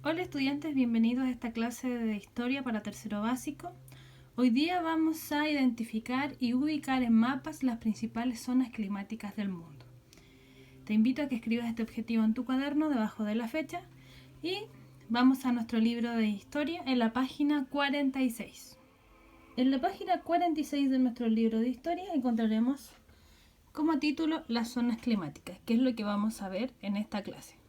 Hola estudiantes, bienvenidos a esta clase de historia para tercero básico. Hoy día vamos a identificar y ubicar en mapas las principales zonas climáticas del mundo. Te invito a que escribas este objetivo en tu cuaderno debajo de la fecha y vamos a nuestro libro de historia en la página 46. En la página 46 de nuestro libro de historia encontraremos como título las zonas climáticas, que es lo que vamos a ver en esta clase.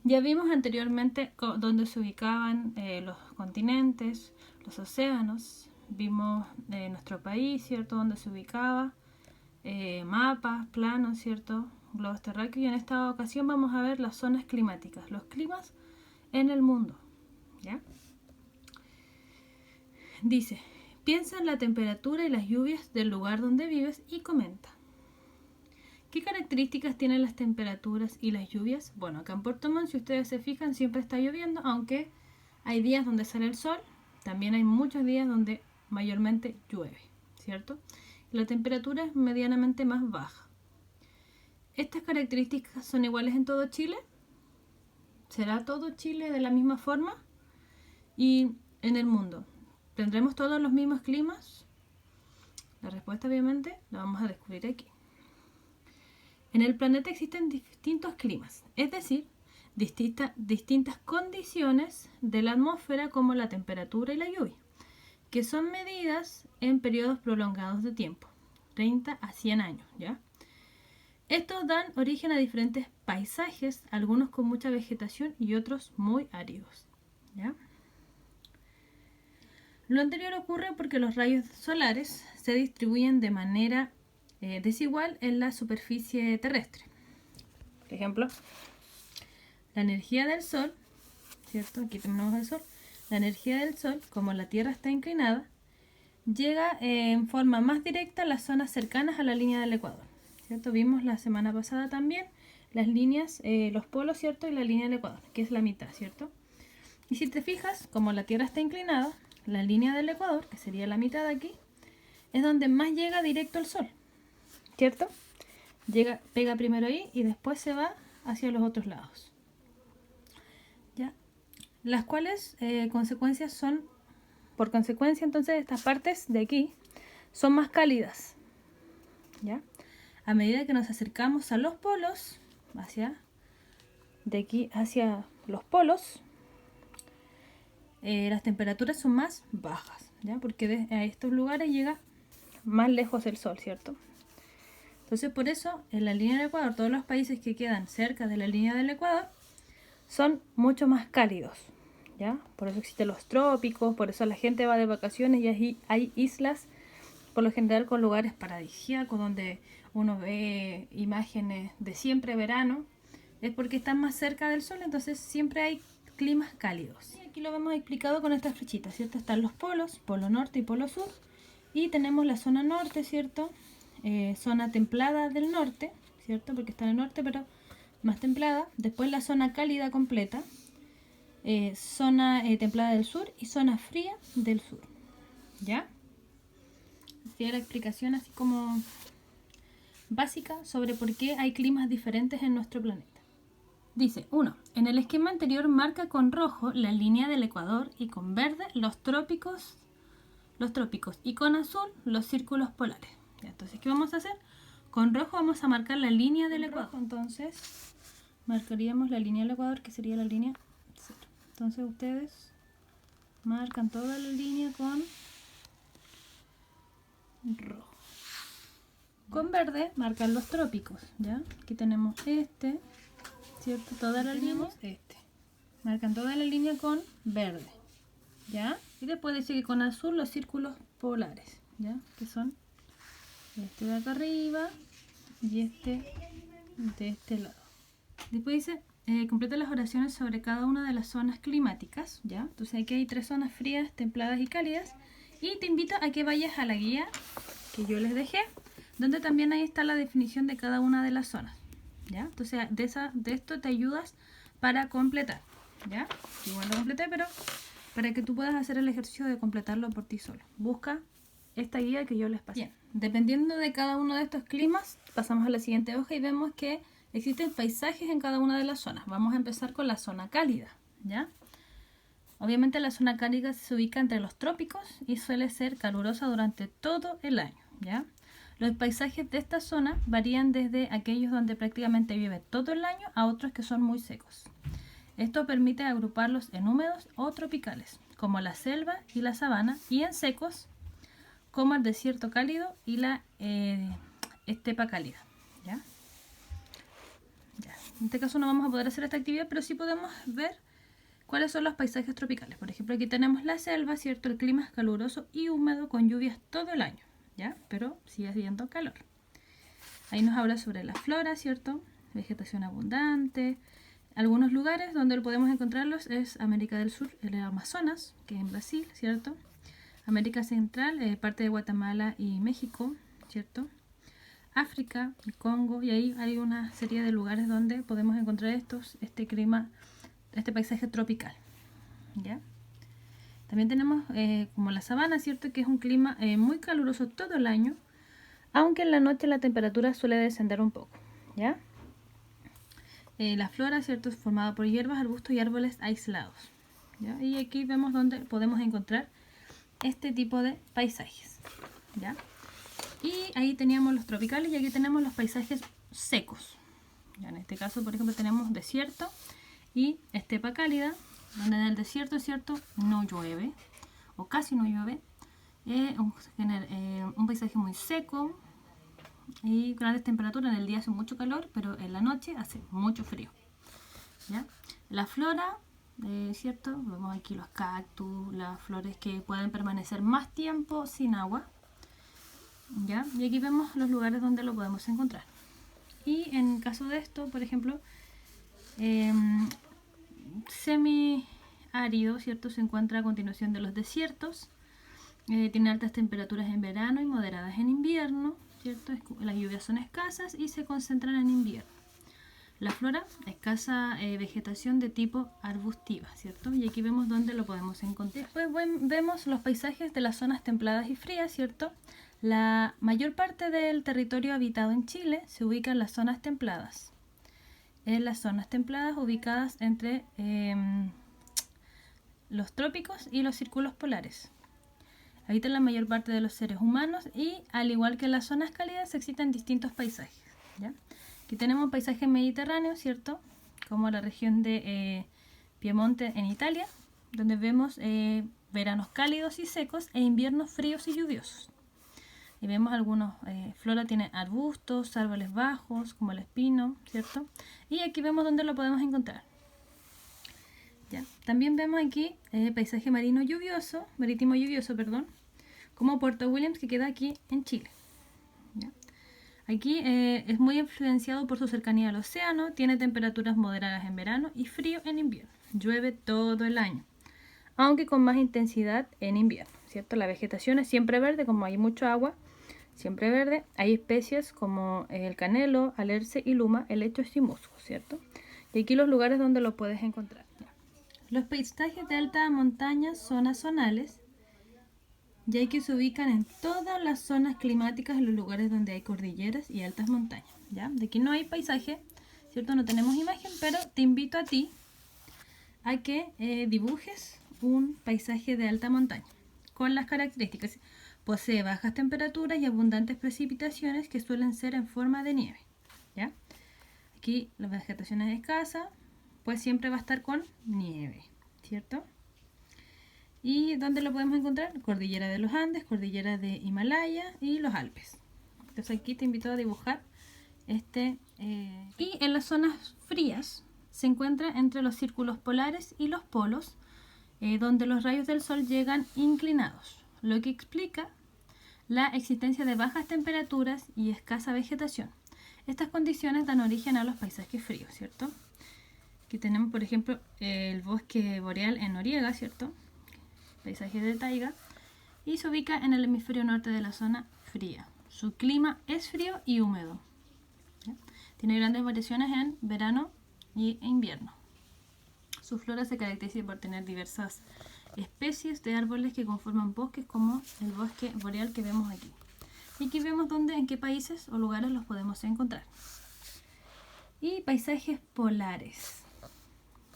Ya vimos anteriormente dónde se ubicaban los continentes, los océanos, vimos nuestro país, ¿cierto? Dónde se ubicaba, mapas, planos, ¿cierto? Globos terráqueos, y en esta ocasión vamos a ver las zonas climáticas, los climas en el mundo, ¿ya? Dice, piensa en la temperatura y las lluvias del lugar donde vives y comenta. ¿Qué características tienen las temperaturas y las lluvias? Bueno, acá en Puerto Montt, si ustedes se fijan, siempre está lloviendo, aunque hay días donde sale el sol, también hay muchos días donde mayormente llueve, ¿cierto? Y la temperatura es medianamente más baja. ¿Estas características son iguales en todo Chile? ¿Será todo Chile de la misma forma? Y en el mundo, ¿tendremos todos los mismos climas? La respuesta obviamente la vamos a descubrir aquí. En el planeta existen distintos climas, es decir, distintas condiciones de la atmósfera como la temperatura y la lluvia, que son medidas en periodos prolongados de tiempo, 30 a 100 años, ¿ya? Estos dan origen a diferentes paisajes, algunos con mucha vegetación y otros muy áridos, ¿ya? Lo anterior ocurre porque los rayos solares se distribuyen de manera desigual en la superficie terrestre. Por ejemplo, la energía del Sol, ¿cierto? Aquí tenemos el Sol. La energía del Sol, como la Tierra está inclinada, llega en forma más directa a las zonas cercanas a la línea del Ecuador, ¿cierto? Vimos la semana pasada también las líneas, los polos, ¿cierto? Y la línea del Ecuador, que es la mitad, ¿cierto? Y si te fijas, como la Tierra está inclinada, la línea del Ecuador, que sería la mitad de aquí, es donde más llega directo el Sol, ¿cierto? Pega primero ahí y después se va hacia los otros lados. ¿Ya? Las cuales consecuencias son, por consecuencia entonces estas partes de aquí son más cálidas, ¿ya? A medida que nos acercamos a los polos, de aquí hacia los polos, las temperaturas son más bajas, ¿ya? Porque a estos lugares llega más lejos el sol, ¿cierto? Entonces por eso en la línea del Ecuador, todos los países que quedan cerca de la línea del Ecuador son mucho más cálidos, ¿ya? Por eso existen los trópicos, por eso la gente va de vacaciones y hay islas, por lo general con lugares paradisíacos donde uno ve imágenes de siempre verano, es porque están más cerca del sol, entonces siempre hay climas cálidos. Y aquí lo vemos explicado con estas flechitas, ¿cierto? Están los polos, polo norte y polo sur, y tenemos la zona norte, ¿cierto? Zona templada del norte, ¿cierto? Porque está en el norte, pero más templada. Después la zona cálida completa, zona templada del sur y zona fría del sur, ¿ya? Así la explicación así como básica sobre por qué hay climas diferentes en nuestro planeta. Dice, 1. En el esquema anterior marca con rojo la línea del Ecuador y con verde los trópicos y con azul los círculos polares. Ya, entonces, ¿qué vamos a hacer? Con rojo vamos a marcar la línea del Ecuador. Entonces, marcaríamos la línea del Ecuador, que sería la línea 0. Entonces, ustedes marcan toda la línea con rojo. Con verde marcan los trópicos, ¿ya? Aquí tenemos este, ¿cierto? Toda la línea, este. Marcan toda la línea con verde, ¿ya? Y después dice que con azul los círculos polares, ¿ya? Que son este de acá arriba y este de este lado. Después dice, completa las oraciones sobre cada una de las zonas climáticas, ¿ya? Entonces aquí hay 3 zonas frías, templadas y cálidas. Y te invito a que vayas a la guía que yo les dejé, donde también ahí está la definición de cada una de las zonas, ¿ya? Entonces de esto te ayudas para completar, ¿ya? Igual lo completé, pero para que tú puedas hacer el ejercicio de completarlo por ti solo. Busca esta guía que yo les pasé. Bien, dependiendo de cada uno de estos climas, pasamos a la siguiente hoja y vemos que existen paisajes en cada una de las zonas. Vamos a empezar con la zona cálida, ¿ya? Obviamente la zona cálida se ubica entre los trópicos y suele ser calurosa durante todo el año, ¿ya? Los paisajes de esta zona varían desde aquellos donde prácticamente llueve todo el año a otros que son muy secos. Esto permite agruparlos en húmedos o tropicales, como la selva y la sabana, y en secos, como el desierto cálido y la estepa cálida, ¿ya? En este caso no vamos a poder hacer esta actividad, pero sí podemos ver cuáles son los paisajes tropicales. Por ejemplo, aquí tenemos la selva, ¿cierto? El clima es caluroso y húmedo con lluvias todo el año, ¿ya? Pero sigue haciendo calor. Ahí nos habla sobre la flora, ¿cierto? Vegetación abundante. Algunos lugares donde podemos encontrarlos es América del Sur, el Amazonas, que es en Brasil, ¿cierto? América Central, parte de Guatemala y México, ¿cierto? África, el Congo, y ahí hay una serie de lugares donde podemos encontrar este clima, este paisaje tropical, ¿ya? También tenemos como la sabana, ¿cierto? Que es un clima muy caluroso todo el año, aunque en la noche la temperatura suele descender un poco, ¿ya? La flora, ¿cierto? Es formada por hierbas, arbustos y árboles aislados, ¿ya? Y aquí vemos donde podemos encontrar este tipo de paisajes, ¿ya? Y ahí teníamos los tropicales y aquí tenemos los paisajes secos. Ya en este caso, por ejemplo, tenemos desierto y estepa cálida, donde en el desierto, ¿cierto? No llueve o casi no llueve. Un paisaje muy seco y grandes temperaturas. En el día hace mucho calor, pero en la noche hace mucho frío, ¿ya? La flora, ¿cierto? Vemos aquí los cactus, las flores que pueden permanecer más tiempo sin agua, ¿ya? Y aquí vemos los lugares donde lo podemos encontrar. Y en caso de esto, por ejemplo, semiárido, ¿cierto? Se encuentra a continuación de los desiertos. Tiene altas temperaturas en verano y moderadas en invierno, ¿cierto? Las lluvias son escasas y se concentran en invierno. La flora, escasa vegetación de tipo arbustiva, ¿cierto? Y aquí vemos dónde lo podemos encontrar. Después vemos los paisajes de las zonas templadas y frías, ¿cierto? La mayor parte del territorio habitado en Chile se ubica en las zonas templadas. En las zonas templadas ubicadas entre los trópicos y los círculos polares. Habitan la mayor parte de los seres humanos y, al igual que en las zonas cálidas, existen distintos paisajes, ¿ya? Aquí tenemos paisajes mediterráneos, ¿cierto? Como la región de Piemonte en Italia, donde vemos veranos cálidos y secos e inviernos fríos y lluviosos. Y vemos algunos, flora tiene arbustos, árboles bajos, como el espino, ¿cierto? Y aquí vemos dónde lo podemos encontrar. ¿Ya? También vemos aquí paisaje marítimo lluvioso, perdón, como Puerto Williams, que queda aquí en Chile. ¿Ya? Aquí es muy influenciado por su cercanía al océano, tiene temperaturas moderadas en verano y frío en invierno. Llueve todo el año, aunque con más intensidad en invierno, ¿cierto? La vegetación es siempre verde, como hay mucho agua, siempre verde. Hay especies como el canelo, alerce y luma, helechos y musgos, ¿cierto? Y aquí los lugares donde lo puedes encontrar. ¿Ya? Los paisajes de alta montaña son zonales, ya que se ubican en todas las zonas climáticas en los lugares donde hay cordilleras y altas montañas, ¿ya? De aquí no hay paisaje, ¿cierto? No tenemos imagen, pero te invito a ti a que dibujes un paisaje de alta montaña con las características. Posee bajas temperaturas y abundantes precipitaciones que suelen ser en forma de nieve, ¿ya? Aquí la vegetación es escasa, pues siempre va a estar con nieve, ¿cierto? ¿Y dónde lo podemos encontrar? Cordillera de los Andes, cordillera de Himalaya y los Alpes. Entonces aquí te invito a dibujar y en las zonas frías se encuentra entre los círculos polares y los polos, donde los rayos del sol llegan inclinados, lo que explica la existencia de bajas temperaturas y escasa vegetación. Estas condiciones dan origen a los paisajes fríos, ¿cierto? Aquí tenemos, por ejemplo, el bosque boreal en Noriega, ¿cierto? Paisaje de taiga, y se ubica en el hemisferio norte de la zona fría. Su clima es frío y húmedo, ¿ya? Tiene grandes variaciones en verano y invierno. Su flora se caracteriza por tener diversas especies de árboles que conforman bosques, como el bosque boreal que vemos aquí. Y aquí vemos en qué países o lugares los podemos encontrar. Y paisajes polares,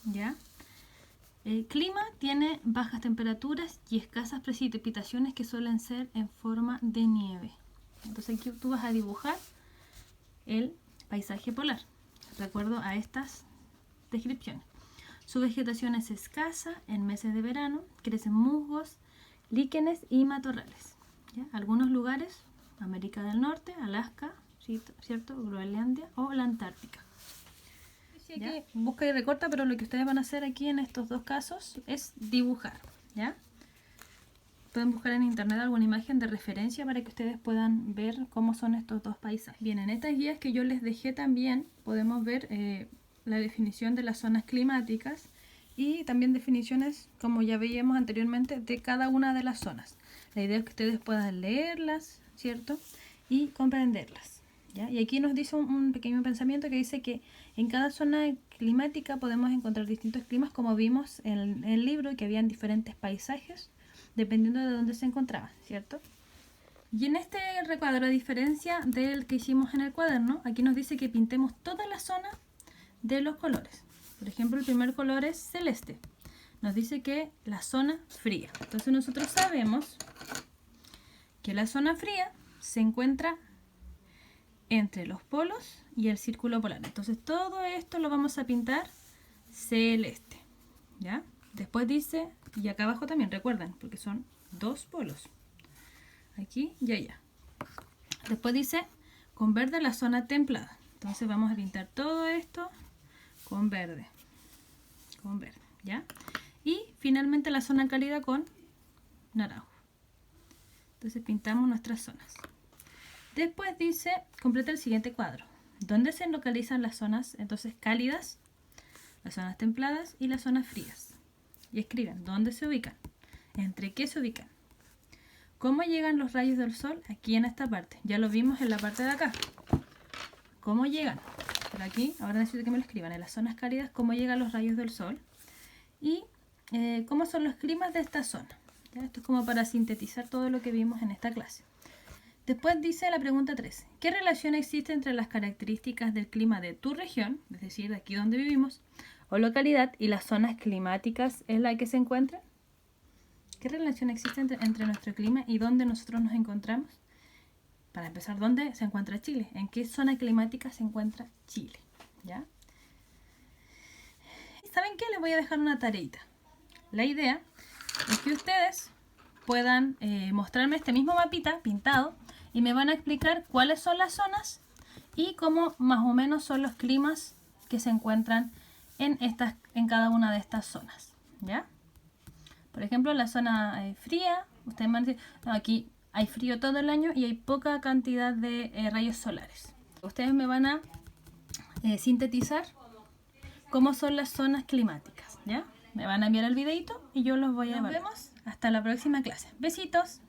¿ya? El clima tiene bajas temperaturas y escasas precipitaciones que suelen ser en forma de nieve. Entonces aquí tú vas a dibujar el paisaje polar, de acuerdo a estas descripciones. Su vegetación es escasa en meses de verano, crecen musgos, líquenes y matorrales. ¿Ya? Algunos lugares, América del Norte, Alaska, ¿cierto? Groenlandia o la Antártica. ¿Ya? Busca y recorta, pero lo que ustedes van a hacer aquí en estos dos casos es dibujar. ¿Ya? Pueden buscar en internet alguna imagen de referencia para que ustedes puedan ver cómo son estos dos paisajes. Bien, en estas guías que yo les dejé también podemos ver la definición de las zonas climáticas y también definiciones, como ya veíamos anteriormente, de cada una de las zonas. La idea es que ustedes puedan leerlas, ¿cierto? Y comprenderlas. ¿Ya? Y aquí nos dice un pequeño pensamiento que dice que en cada zona climática podemos encontrar distintos climas, como vimos en el libro, que habían diferentes paisajes dependiendo de dónde se encontraban, ¿cierto? Y en este recuadro, a diferencia del que hicimos en el cuaderno, aquí nos dice que pintemos toda la zona de los colores. Por ejemplo, el primer color es celeste. Nos dice que la zona fría. Entonces nosotros sabemos que la zona fría se encuentra entre los polos y el círculo polar. Entonces todo esto lo vamos a pintar celeste, ¿ya? Después dice, y acá abajo también, recuerden, porque son dos polos, aquí y allá. Después dice, con verde la zona templada. Entonces vamos a pintar todo esto con verde, ¿ya? Y finalmente la zona cálida con naranjo. Entonces pintamos nuestras zonas. Después dice, completa el siguiente cuadro. ¿Dónde se localizan las zonas entonces cálidas, las zonas templadas y las zonas frías? Y escriben, ¿dónde se ubican? ¿Entre qué se ubican? ¿Cómo llegan los rayos del sol? Aquí en esta parte. Ya lo vimos en la parte de acá. ¿Cómo llegan? Por aquí, ahora necesito que me lo escriban. En las zonas cálidas, ¿cómo llegan los rayos del sol? Y ¿cómo son los climas de esta zona? ¿Ya? Esto es como para sintetizar todo lo que vimos en esta clase. Después dice la pregunta 3. ¿Qué relación existe entre las características del clima de tu región, es decir, de aquí donde vivimos, o localidad, y las zonas climáticas en las que se encuentran? ¿Qué relación existe entre nuestro clima y dónde nosotros nos encontramos? Para empezar, ¿dónde se encuentra Chile? ¿En qué zona climática se encuentra Chile? ¿Ya? ¿Saben qué? Les voy a dejar una tareita. La idea es que ustedes puedan mostrarme este mismo mapita pintado y me van a explicar cuáles son las zonas y cómo más o menos son los climas que se encuentran en cada una de estas zonas. ¿Ya? Por ejemplo, la zona fría, ustedes van a decir, no, aquí hay frío todo el año y hay poca cantidad de rayos solares. Ustedes me van a sintetizar cómo son las zonas climáticas, ¿ya? Me van a enviar el videito y yo los voy a ver. Nos vemos hasta la próxima clase. Besitos.